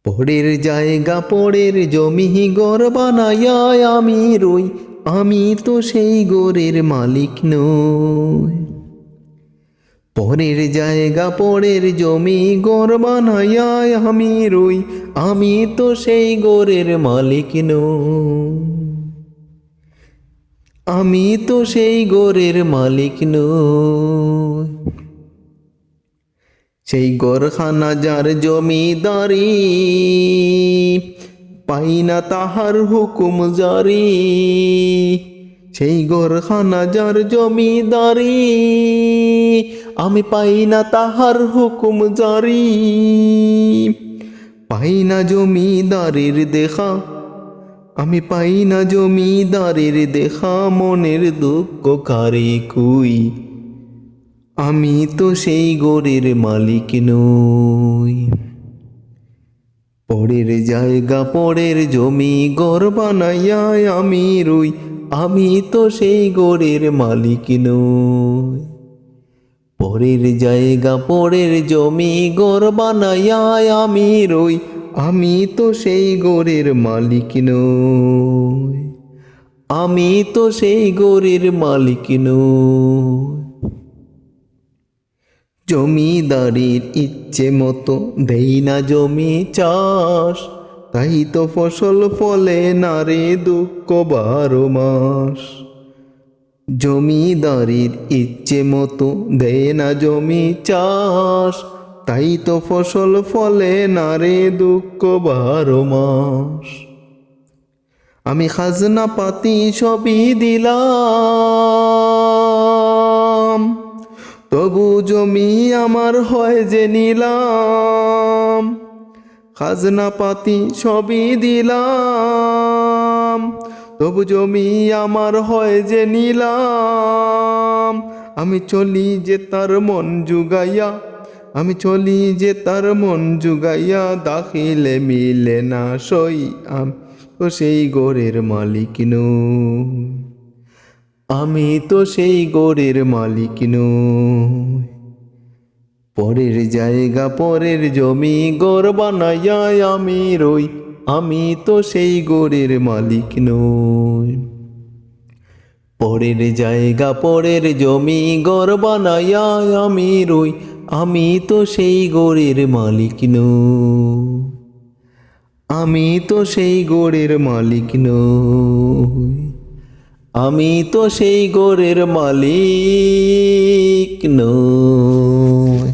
পরের জায়গা পরের জমি ঘর বানাইয়া আমি রই, আমি তো সেই ঘরের মালিক নই। পরের জায়গা পরের জমি ঘর বানাইয়া আমি রই, আমি তো সেই ঘরের মালিক নই। আমি তো সেই ঘরের মালিক নই। সেই ঘরখানা যার জমিদারি, পাই না তাহার হুকুম জারি। সেই ঘরখানা যার জমিদারি, আমি পাই না তাহার হুকুম জারি। পাই না জমিদারির দেখা, আমি পাই না জমিদারির দেখা, মনের দুঃখ কারে কই, আমি তো সেই ঘরের মালিক নই। পরের জায়গা পরের জমি ঘর বানাইয়া আমি রই, আমি তো সেই ঘরের মালিক নই। পরের জায়গা পরের জমি ঘর বানাইয়া আমি রই, আমি তো সেই ঘরের মালিক নই। আমি তো সেই ঘরের মালিক নই। জমিদারির ইচ্ছে মতো দেই না জমি চাষ, তাই তো ফসল ফলে না রে দুঃখ 12 মাস। জমিদারির ইচ্ছে মতো দেয় না জমি চাষ, তাই তো ফসল ফলে না রে দুঃখ 12 মাস। আমি খাজনা পাতি সবই দিলাম, তবু জমি আমার হয় যে নিলাম। খাজনা পাতি সবই দিলাম, তবু জমি আমার হয় যে নিলাম। আমি চলি যে তার মন জুগাইয়া, আমি চলি যে তার মন জুগাইয়া, দাখিলে মিলে না সই, আমি তো সেই ঘরের মালিক নই। আমি তো সেই ঘরের মালিক নই। পরের জায়গা পরের জমি ঘর বানাইয়া আমি রই, আমি তো সেই ঘরের মালিক নই। পরের জায়গা পরের জমি ঘর বানাইয়া আমি রই, আমি তো সেই ঘরের মালিক নই। আমি তো সেই ঘরের মালিক নই। আমি তো সেই ঘরের মালিক নই।